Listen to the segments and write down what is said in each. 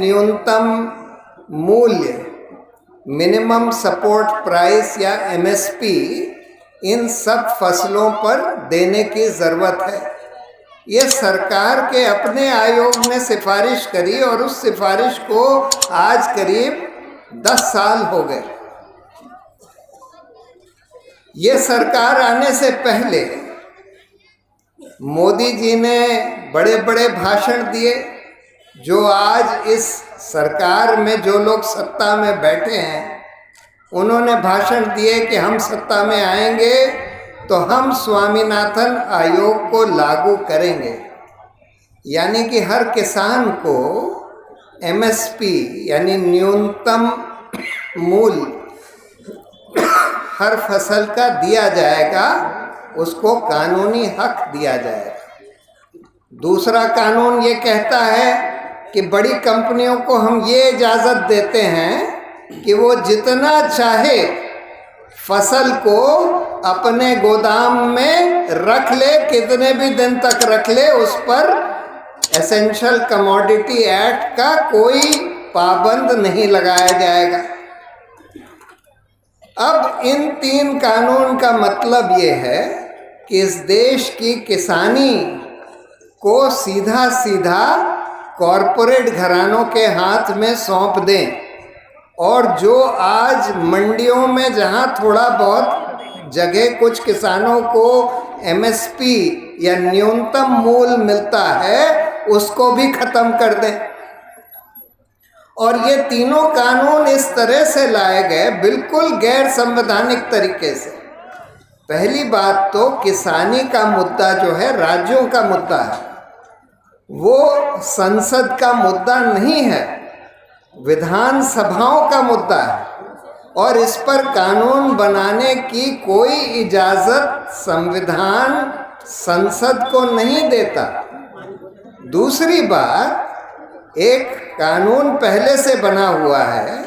न्यूनतम मूल्य, minimum support price या एमएसपी इन सब फसलों पर देने की ज़रूरत है। ये सरकार के अपने आयोग ने सिफारिश करी और उस सिफारिश को आज करीब 10 साल हो गए। ये सरकार आने से पहले मोदी जी ने बड़े बड़े भाषण दिए। जो आज इस सरकार में जो लोग सत्ता में बैठे हैं उन्होंने भाषण दिए कि हम सत्ता में आएंगे तो हम स्वामीनाथन आयोग को लागू करेंगे, यानी कि हर किसान को एमएसपी यानी न्यूनतम मूल्य हर फसल का दिया जाएगा, उसको कानूनी हक दिया जाएगा। दूसरा कानून ये कहता है कि बड़ी कंपनियों को हम ये इजाज़त देते हैं कि वो जितना चाहे फसल को अपने गोदाम में रख ले, कितने भी दिन तक रख ले, उस पर एसेंशियल कमोडिटी एक्ट का कोई पाबंद नहीं लगाया जाएगा। अब इन 3 कानून का मतलब ये है कि इस देश की किसानी को सीधा सीधा कॉरपोरेट घरानों के हाथ में सौंप दें और जो आज मंडियों में जहां थोड़ा बहुत जगह कुछ किसानों को एमएसपी या न्यूनतम मूल्य मिलता है उसको भी खत्म कर दें। और ये तीनों कानून इस तरह से लाए गए बिल्कुल गैर संवैधानिक तरीके से। पहली बात तो किसानी का मुद्दा जो है राज्यों का मुद्दा है, वो संसद का मुद्दा नहीं है, विधान सभाओं का मुद्दा है और इस पर कानून बनाने की कोई इजाज़त संविधान संसद को नहीं देता। दूसरी बात, एक कानून पहले से बना हुआ है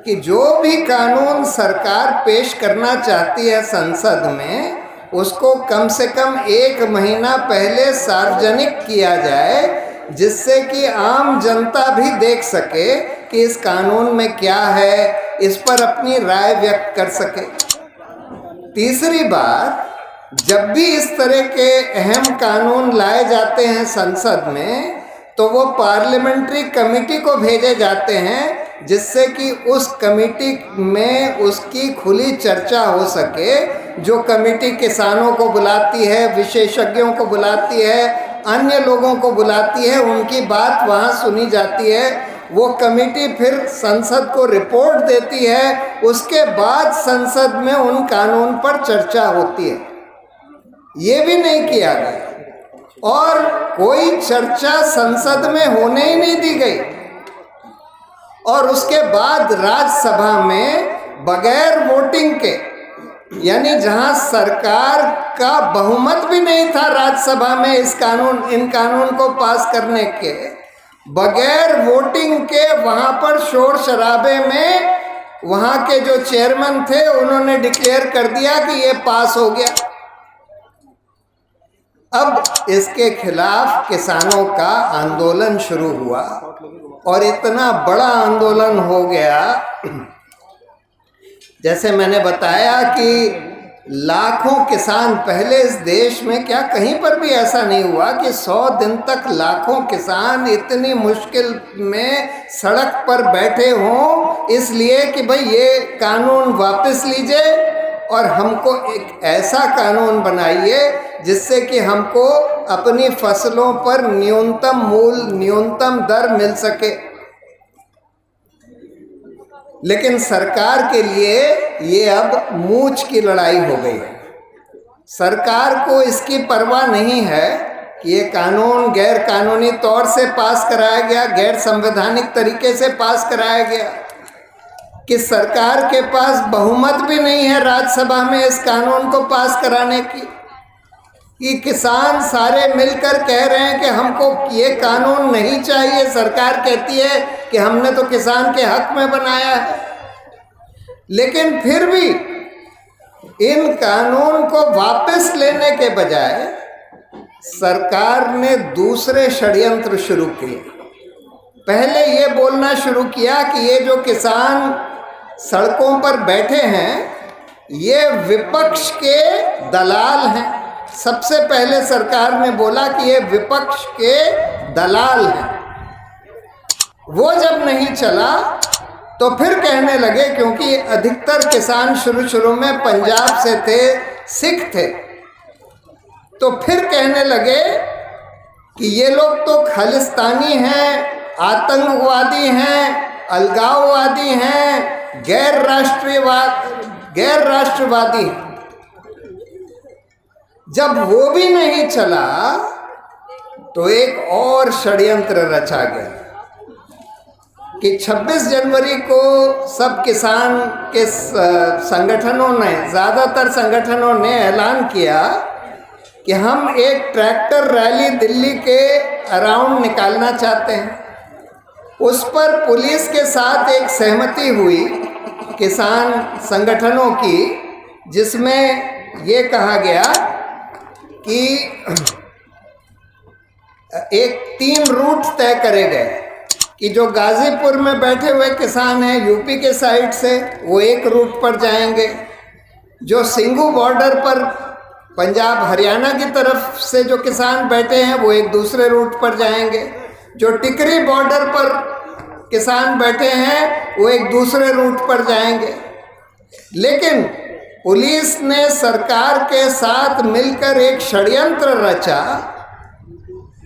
कि जो भी कानून सरकार पेश करना चाहती है संसद में, उसको कम से कम 1 महीना पहले सार्वजनिक किया जाए, जिससे कि आम जनता भी देख सके कि इस कानून में क्या है, इस पर अपनी राय व्यक्त कर सके। तीसरी बात, जब भी इस तरह के अहम कानून लाए जाते हैं संसद में तो वो पार्लियामेंट्री कमेटी को भेजे जाते हैं, जिससे कि उस कमेटी में उसकी खुली चर्चा हो सके। जो कमेटी किसानों को बुलाती है, विशेषज्ञों को बुलाती है, अन्य लोगों को बुलाती है, उनकी बात वहाँ सुनी जाती है। वो कमेटी फिर संसद को रिपोर्ट देती है, उसके बाद संसद में उन कानून पर चर्चा होती है। ये भी नहीं किया गया और कोई चर्चा संसद में होने ही नहीं दी गई। और उसके बाद राज्यसभा में बगैर वोटिंग के, यानी जहां सरकार का बहुमत भी नहीं था राज्यसभा में इन कानून को पास करने के, बगैर वोटिंग के वहां पर शोर शराबे में वहां के जो चेयरमैन थे उन्होंने डिक्लेयर कर दिया कि ये पास हो गया। अब इसके खिलाफ किसानों का आंदोलन शुरू हुआ और इतना बड़ा आंदोलन हो गया, जैसे मैंने बताया कि लाखों किसान, पहले इस देश में क्या कहीं पर भी ऐसा नहीं हुआ कि 100 दिन तक लाखों किसान इतनी मुश्किल में सड़क पर बैठे हों इसलिए कि भाई ये कानून वापस लीजिए और हमको एक ऐसा कानून बनाइए जिससे कि हमको अपनी फसलों पर न्यूनतम मूल्य, न्यूनतम दर मिल सके। लेकिन सरकार के लिए ये अब मूंछ की लड़ाई हो गई है। सरकार को इसकी परवाह नहीं है कि ये कानून गैर कानूनी तौर से पास कराया गया, गैर संवैधानिक तरीके से पास कराया गया, कि सरकार के पास बहुमत भी नहीं है राज्यसभा में इस कानून को पास कराने की, कि किसान सारे मिलकर कह रहे हैं कि हमको ये कानून नहीं चाहिए। सरकार कहती है कि हमने तो किसान के हक में बनाया है, लेकिन फिर भी इन कानून को वापस लेने के बजाय सरकार ने दूसरे षड्यंत्र शुरू किए। पहले ये बोलना शुरू किया कि ये जो किसान सड़कों पर बैठे हैं ये विपक्ष के दलाल हैं। सबसे पहले सरकार ने बोला कि ये विपक्ष के दलाल हैं। वो जब नहीं चला तो फिर कहने लगे, क्योंकि अधिकतर किसान शुरू में पंजाब से थे, सिख थे, तो फिर कहने लगे कि ये लोग तो खालिस्तानी हैं, आतंकवादी हैं, अलगाववादी हैं, गैर राष्ट्रवादी हैं। जब वो भी नहीं चला तो एक और षड्यंत्र रचा गया कि 26 जनवरी को सब किसान के संगठनों ने, ज़्यादातर संगठनों ने ऐलान किया कि हम एक ट्रैक्टर रैली दिल्ली के अराउंड निकालना चाहते हैं। उस पर पुलिस के साथ एक सहमति हुई किसान संगठनों की, जिसमें ये कहा गया कि एक 3 रूट तय करे गए कि जो गाजीपुर में बैठे हुए किसान हैं यूपी के साइड से, वो एक रूट पर जाएंगे। जो सिंघू बॉर्डर पर पंजाब हरियाणा की तरफ से जो किसान बैठे हैं वो एक दूसरे रूट पर जाएंगे। जो टिकरी बॉर्डर पर किसान बैठे हैं वो एक दूसरे रूट पर जाएंगे। लेकिन पुलिस ने सरकार के साथ मिलकर एक षड्यंत्र रचा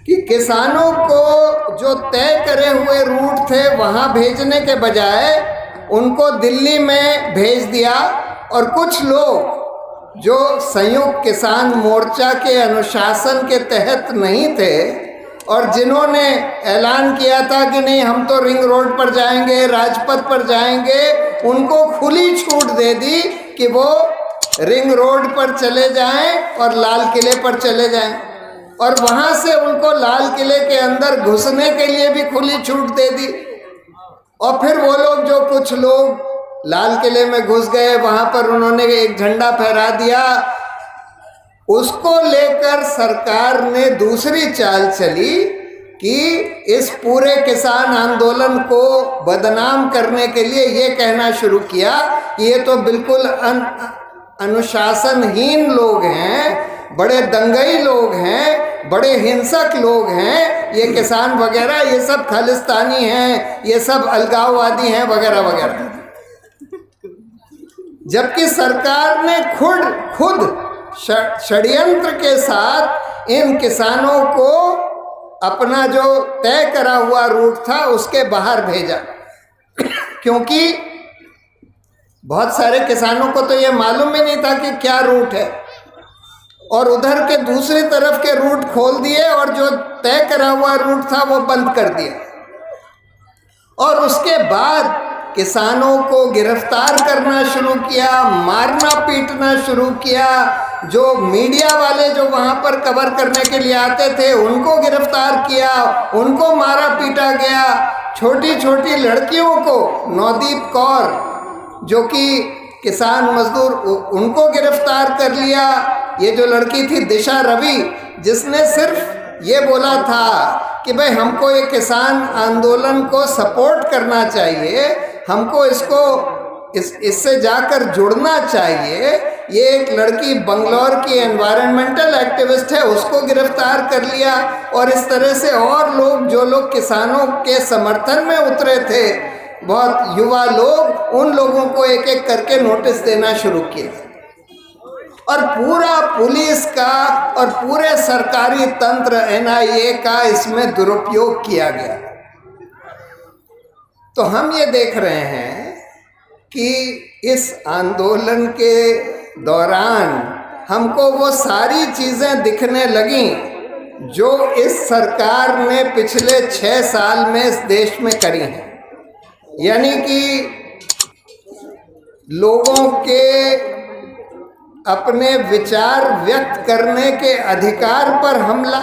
कि किसानों को जो तय करे हुए रूट थे वहाँ भेजने के बजाय उनको दिल्ली में भेज दिया, और कुछ लोग जो संयुक्त किसान मोर्चा के अनुशासन के तहत नहीं थे और जिन्होंने ऐलान किया था कि नहीं हम तो रिंग रोड पर जाएंगे, राजपथ पर जाएंगे, उनको खुली छूट दे दी कि वो रिंग रोड पर चले जाएं और लाल किले पर चले जाएं, और वहाँ से उनको लाल किले के अंदर घुसने के लिए भी खुली छूट दे दी। और फिर वो लोग, जो कुछ लोग लाल किले में घुस गए, वहाँ पर उन्होंने एक झंडा फहरा दिया। उसको लेकर सरकार ने दूसरी चाल चली कि इस पूरे किसान आंदोलन को बदनाम करने के लिए ये कहना शुरू किया कि ये तो बिल्कुल अनुशासनहीन लोग हैं, बड़े दंगई लोग हैं, बड़े हिंसक लोग हैं, ये किसान वगैरह, ये सब खालिस्तानी हैं, ये सब अलगाववादी हैं वगैरह वगैरह। जबकि सरकार ने खुद षड्यंत्र के साथ इन किसानों को अपना जो तय करा हुआ रूट था उसके बाहर भेजा, क्योंकि बहुत सारे किसानों को तो ये मालूम ही नहीं था कि क्या रूट है, और उधर के दूसरी तरफ के रूट खोल दिए और जो तय करा हुआ रूट था वो बंद कर दिया। और उसके बाद किसानों को गिरफ्तार करना शुरू किया, मारना पीटना शुरू किया। जो मीडिया वाले जो वहाँ पर कवर करने के लिए आते थे उनको गिरफ्तार किया, उनको मारा पीटा गया। छोटी छोटी लड़कियों को, नवदीप कौर जो कि किसान मजदूर, उनको गिरफ्तार कर लिया। ये जो लड़की थी दिशा रवि, जिसने सिर्फ ये बोला था कि भाई हमको ये किसान आंदोलन को सपोर्ट करना चाहिए, हमको इससे जाकर जुड़ना चाहिए। ये एक लड़की बंगलौर की एनवायरमेंटल एक्टिविस्ट है, उसको गिरफ्तार कर लिया। और इस तरह से और लोग, जो लोग किसानों के समर्थन में उतरे थे, बहुत युवा लोग, उन लोगों को एक एक करके नोटिस देना शुरू किया। और पूरा पुलिस का और पूरे सरकारी तंत्र NIA का इसमें दुरुपयोग किया गया। तो हम ये देख रहे हैं कि इस आंदोलन के दौरान हमको वो सारी चीज़ें दिखने लगीं जो इस सरकार ने पिछले 6 साल में इस देश में करी हैं। यानी कि लोगों के अपने विचार व्यक्त करने के अधिकार पर हमला,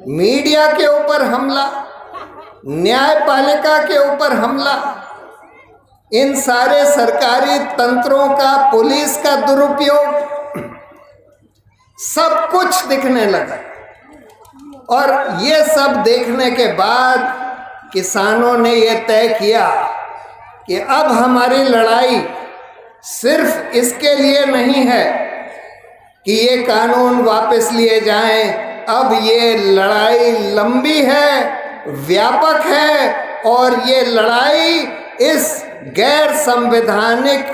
मीडिया के ऊपर हमला, न्यायपालिका के ऊपर हमला, इन सारे सरकारी तंत्रों का, पुलिस का दुरुपयोग, सब कुछ दिखने लगा। और ये सब देखने के बाद किसानों ने ये तय किया कि अब हमारी लड़ाई सिर्फ इसके लिए नहीं है कि ये कानून वापस लिए जाएं, अब ये लड़ाई लंबी है, व्यापक है, और ये लड़ाई इस गैर संवैधानिक,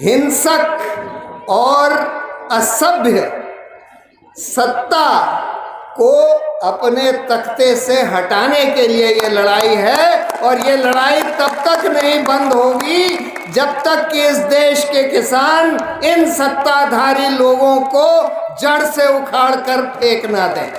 हिंसक और असभ्य सत्ता को अपने तख्ते से हटाने के लिए ये लड़ाई है। और ये लड़ाई तब तक नहीं बंद होगी जब तक कि इस देश के किसान इन सत्ताधारी लोगों को जड़ से उखाड़ कर फेंक ना दें।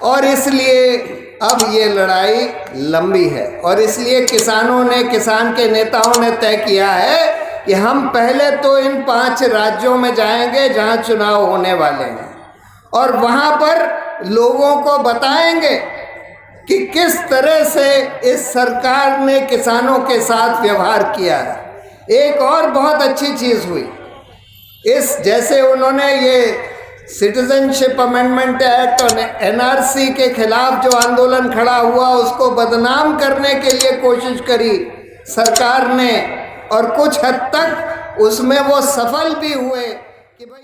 और इसलिए अब ये लड़ाई लंबी है, और इसलिए किसानों ने, किसान के नेताओं ने तय किया है कि हम पहले तो इन 5 राज्यों में जाएंगे जहां चुनाव होने वाले हैं, और वहां पर लोगों को बताएंगे कि किस तरह से इस सरकार ने किसानों के साथ व्यवहार किया है। एक और बहुत अच्छी चीज़ हुई, इस जैसे उन्होंने ये सिटीजनशिप अमेंडमेंट एक्ट और एनआरसी के खिलाफ जो आंदोलन खड़ा हुआ उसको बदनाम करने के लिए कोशिश करी सरकार ने, और कुछ हद तक उसमें वो सफल भी हुए कि भाई